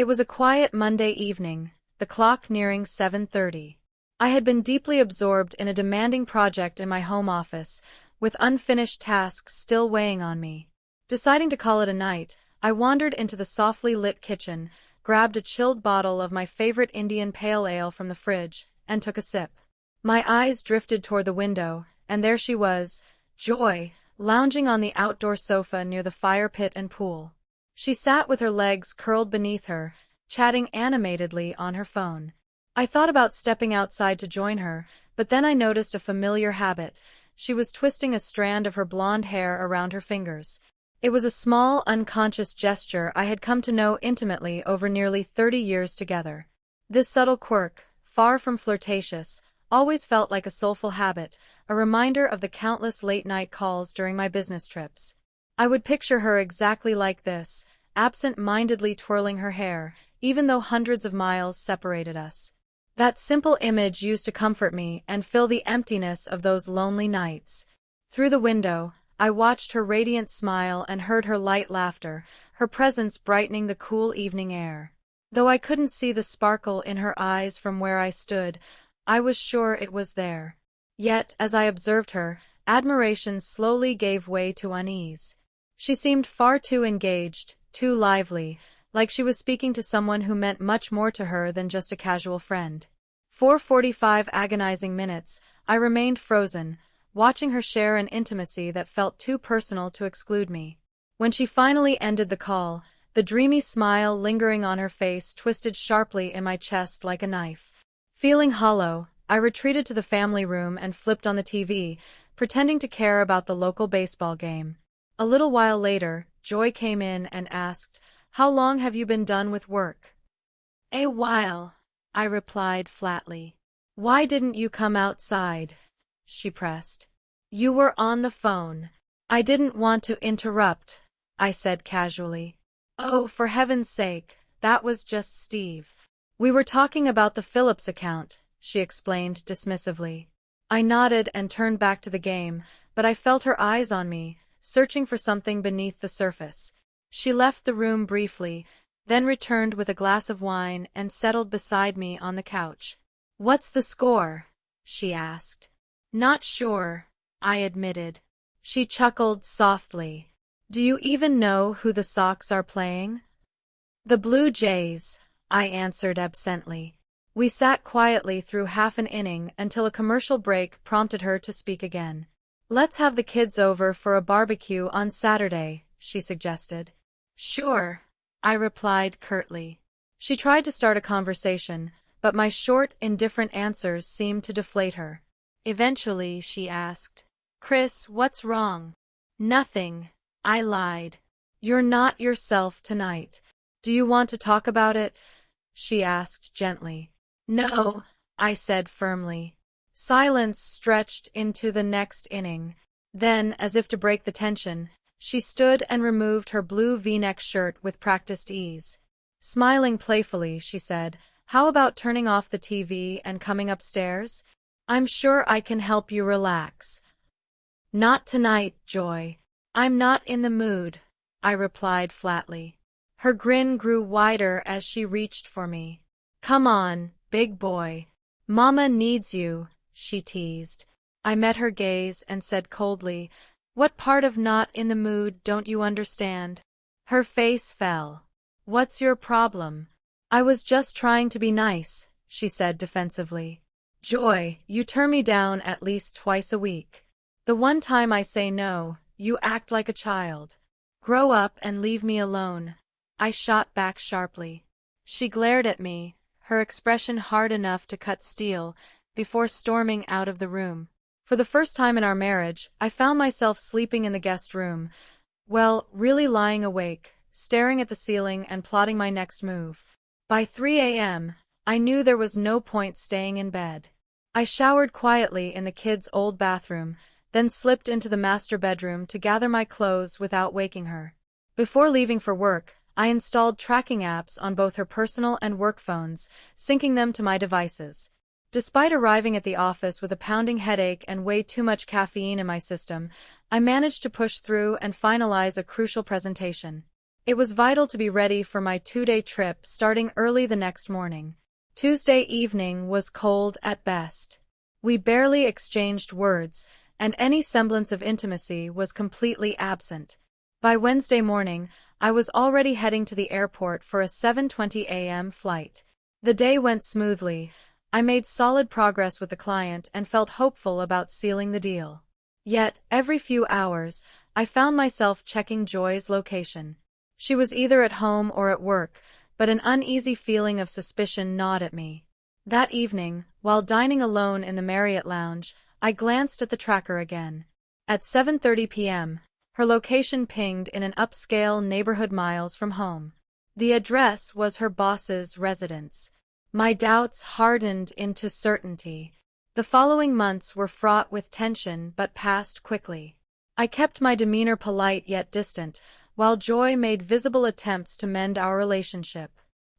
It was a quiet Monday evening, the clock nearing 7:30. I had been deeply absorbed in a demanding project in my home office, with unfinished tasks still weighing on me. Deciding to call it a night, I wandered into the softly lit kitchen, grabbed a chilled bottle of my favorite Indian pale ale from the fridge, and took a sip. My eyes drifted toward the window, and there she was, Joy, lounging on the outdoor sofa near the fire pit and pool. She sat with her legs curled beneath her, chatting animatedly on her phone. I thought about stepping outside to join her, but then I noticed a familiar habit. She was twisting a strand of her blonde hair around her fingers. It was a small, unconscious gesture I had come to know intimately over nearly 30 years together. This subtle quirk, far from flirtatious, always felt like a soulful habit, a reminder of the countless late-night calls during my business trips. I would picture her exactly like this, absent-mindedly twirling her hair, even though hundreds of miles separated us. That simple image used to comfort me and fill the emptiness of those lonely nights. Through the window, I watched her radiant smile and heard her light laughter, her presence brightening the cool evening air. Though I couldn't see the sparkle in her eyes from where I stood, I was sure it was there. Yet, as I observed her, admiration slowly gave way to unease. She seemed far too engaged, too lively, like she was speaking to someone who meant much more to her than just a casual friend. For 45 agonizing minutes, I remained frozen, watching her share an intimacy that felt too personal to exclude me. When she finally ended the call, the dreamy smile lingering on her face twisted sharply in my chest like a knife. Feeling hollow, I retreated to the family room and flipped on the TV, pretending to care about the local baseball game. A little while later, Joy came in and asked, "How long have you been done with work?" "A while," I replied flatly. "Why didn't you come outside?" she pressed. "You were on the phone." "I didn't want to interrupt," I said casually. "Oh, for heaven's sake, that was just Steve. We were talking about the Phillips account," she explained dismissively. I nodded and turned back to the game, but I felt her eyes on me, searching for something beneath the surface. She left the room briefly, then returned with a glass of wine and settled beside me on the couch. "What's the score?" she asked. "Not sure," I admitted. She chuckled softly. "Do you even know who the Sox are playing?" "The Blue Jays," I answered absently. We sat quietly through half an inning until a commercial break prompted her to speak again. "Let's have the kids over for a barbecue on Saturday," she suggested. "Sure," I replied curtly. She tried to start a conversation, but my short, indifferent answers seemed to deflate her. Eventually, she asked, "Chris, what's wrong?" "Nothing," I lied. "You're not yourself tonight. Do you want to talk about it?" she asked gently. "No," I said firmly. Silence stretched into the next inning. Then, as if to break the tension, she stood and removed her blue V-neck shirt with practiced ease. Smiling playfully, she said, "How about turning off the TV and coming upstairs? I'm sure I can help you relax." "Not tonight, Joy. I'm not in the mood," I replied flatly. Her grin grew wider as she reached for me. "Come on, big boy. Mama needs you," she teased. I met her gaze and said coldly, "What part of not in the mood don't you understand?" Her face fell. "What's your problem?" "I was just trying to be nice," she said defensively. "Joy, you turn me down at least twice a week. The one time I say no, you act like a child. Grow up and leave me alone," I shot back sharply. She glared at me, her expression hard enough to cut steel, before storming out of the room. For the first time in our marriage, I found myself sleeping in the guest room. Well, really lying awake, staring at the ceiling and plotting my next move. By 3 a.m., I knew there was no point staying in bed. I showered quietly in the kids' old bathroom, then slipped into the master bedroom to gather my clothes without waking her. Before leaving for work, I installed tracking apps on both her personal and work phones, syncing them to my devices. Despite arriving at the office with a pounding headache and way too much caffeine in my system, I managed to push through and finalize a crucial presentation. It was vital to be ready for my 2-day trip starting early the next morning. Tuesday evening was cold at best. We barely exchanged words, and any semblance of intimacy was completely absent. By Wednesday morning, I was already heading to the airport for a 7:20 a.m. flight. The day went smoothly. I made solid progress with the client and felt hopeful about sealing the deal. Yet, every few hours, I found myself checking Joy's location. She was either at home or at work, but an uneasy feeling of suspicion gnawed at me. That evening, while dining alone in the Marriott lounge, I glanced at the tracker again. At 7:30 p.m., her location pinged in an upscale neighborhood miles from home. The address was her boss's residence. My doubts hardened into certainty. The following months were fraught with tension but passed quickly. I kept my demeanor polite yet distant, while Joy made visible attempts to mend our relationship.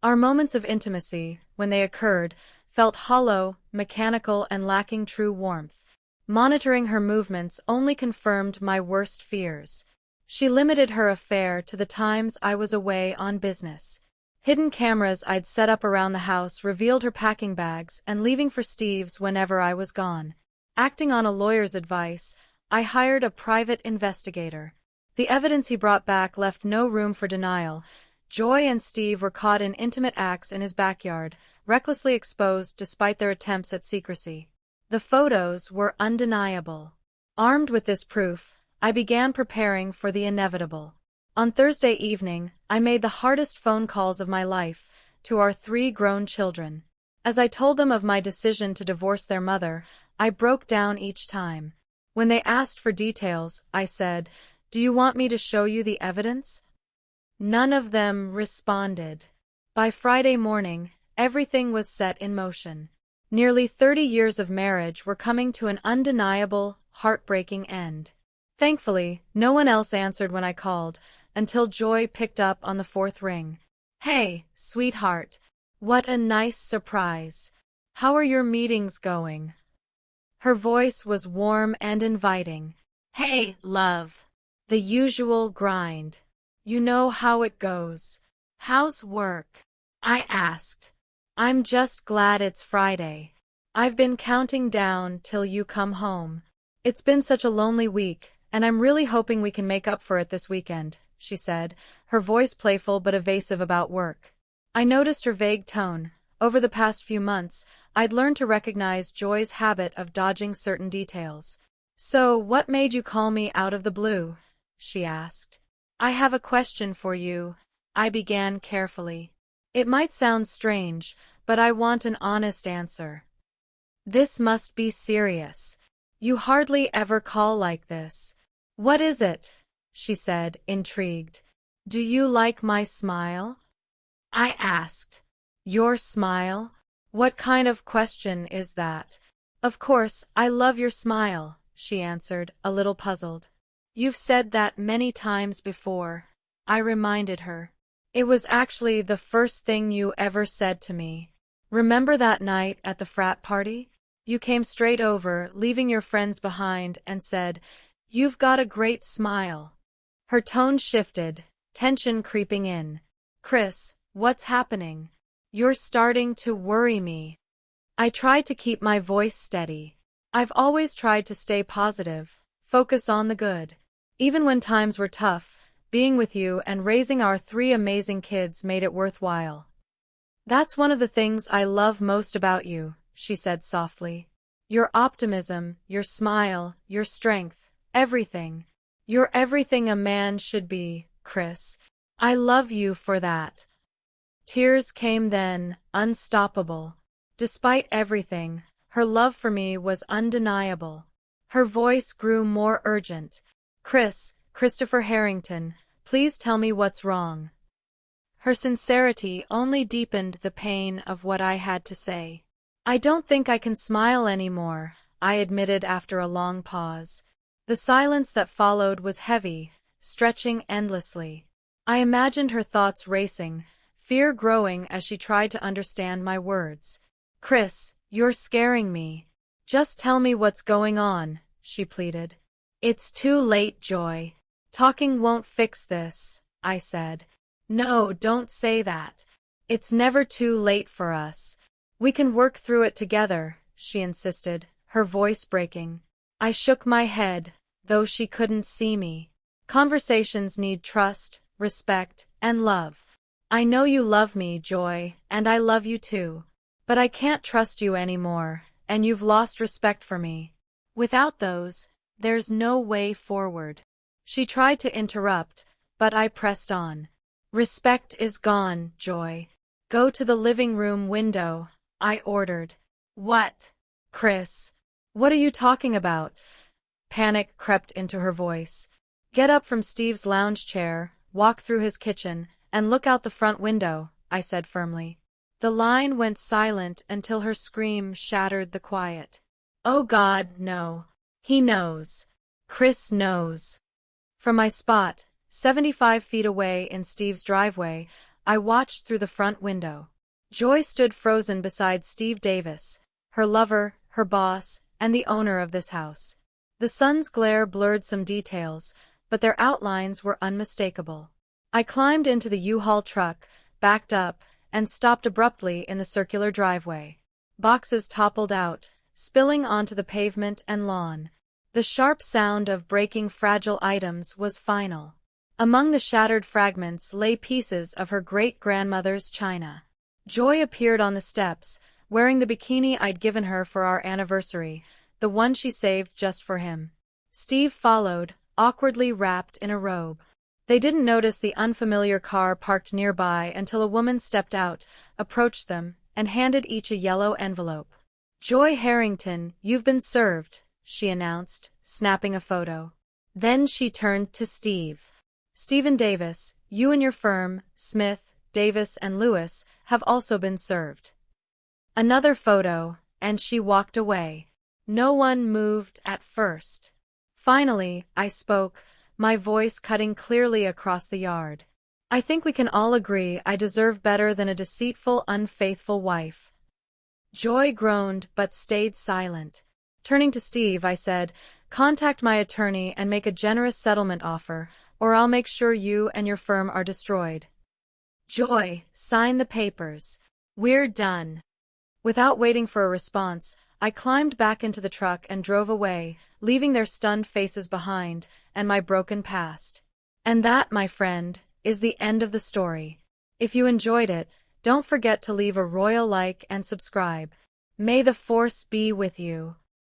Our moments of intimacy, when they occurred, felt hollow, mechanical, and lacking true warmth. Monitoring her movements only confirmed my worst fears. She limited her affair to the times I was away on business. Hidden cameras I'd set up around the house revealed her packing bags and leaving for Steve's whenever I was gone. Acting on a lawyer's advice, I hired a private investigator. The evidence he brought back left no room for denial. Joy and Steve were caught in intimate acts in his backyard, recklessly exposed despite their attempts at secrecy. The photos were undeniable. Armed with this proof, I began preparing for the inevitable. On Thursday evening, I made the hardest phone calls of my life, to our 3 grown children. As I told them of my decision to divorce their mother, I broke down each time. When they asked for details, I said, "Do you want me to show you the evidence?" None of them responded. By Friday morning, everything was set in motion. Nearly 30 years of marriage were coming to an undeniable, heartbreaking end. Thankfully, no one else answered when I called, until Joy picked up on the 4th ring. "Hey, sweetheart. What a nice surprise. How are your meetings going?" Her voice was warm and inviting. "Hey, love. The usual grind. You know how it goes. How's work?" I asked. "I'm just glad it's Friday. I've been counting down till you come home. It's been such a lonely week, and I'm really hoping we can make up for it this weekend," she said, her voice playful but evasive about work. I noticed her vague tone. Over the past few months, I'd learned to recognize Joy's habit of dodging certain details. "So, what made you call me out of the blue?" she asked. "I have a question for you," I began carefully. "It might sound strange, but I want an honest answer. This must be serious. You hardly ever call like this." "What is it?" she said, intrigued. "Do you like my smile?" I asked. "Your smile? What kind of question is that?" "Of course, I love your smile," she answered, a little puzzled. "You've said that many times before," I reminded her. "It was actually the first thing you ever said to me. Remember that night at the frat party? You came straight over, leaving your friends behind, and said, 'You've got a great smile.'" Her tone shifted, tension creeping in. "Chris, what's happening? You're starting to worry me." I tried to keep my voice steady. I've always tried to stay positive, focus on the good. Even when times were tough, being with you and raising our 3 amazing kids made it worthwhile. "That's one of the things I love most about you," she said softly. "Your optimism, your smile, your strength, everything. You're everything a man should be, Chris. I love you for that." Tears came then, unstoppable. Despite everything, her love for me was undeniable. Her voice grew more urgent. Christopher Harrington, please tell me what's wrong." Her sincerity only deepened the pain of what I had to say. "I don't think I can smile anymore," I admitted after a long pause. The silence that followed was heavy, stretching endlessly. I imagined her thoughts racing, fear growing as she tried to understand my words. "Chris, you're scaring me. Just tell me what's going on," she pleaded. "It's too late, Joy. Talking won't fix this." I said. No, don't say that. It's never too late for us. We can work through it together, she insisted, her voice breaking. I shook my head, though she couldn't see me. Conversations need trust, respect, and love. I know you love me, Joy, and I love you too. But I can't trust you anymore, and you've lost respect for me. Without those, there's no way forward. She tried to interrupt, but I pressed on. Respect is gone, Joy. Go to the living room window, I ordered. What? Chris. What are you talking about? Panic crept into her voice. Get up from Steve's lounge chair, walk through his kitchen, and look out the front window, I said firmly. The line went silent until her scream shattered the quiet. Oh God, no. He knows. Chris knows. From my spot, 75 feet away in Steve's driveway, I watched through the front window. Joy stood frozen beside Steve Davis, her lover, her boss, and the owner of this house. The sun's glare blurred some details, but their outlines were unmistakable. I climbed into the U-Haul truck, backed up, and stopped abruptly in the circular driveway. Boxes toppled out, spilling onto the pavement and lawn. The sharp sound of breaking fragile items was final. Among the shattered fragments lay pieces of her great-grandmother's china. Joy appeared on the steps, wearing the bikini I'd given her for our anniversary, the one she saved just for him. Steve followed, awkwardly wrapped in a robe. They didn't notice the unfamiliar car parked nearby until a woman stepped out, approached them, and handed each a yellow envelope. Joy Harrington, you've been served, she announced, snapping a photo. Then she turned to Steve. Stephen Davis, you and your firm, Smith, Davis and Lewis, have also been served. Another photo, and she walked away. No one moved at first. Finally, I spoke, my voice cutting clearly across the yard. I think we can all agree I deserve better than a deceitful, unfaithful wife. Joy groaned but stayed silent. Turning to Steve, I said, contact my attorney and make a generous settlement offer, or I'll make sure you and your firm are destroyed. Joy, sign the papers. We're done. Without waiting for a response, I climbed back into the truck and drove away, leaving their stunned faces behind, and my broken past. And that, my friend, is the end of the story. If you enjoyed it, don't forget to leave a royal like and subscribe. May the force be with you.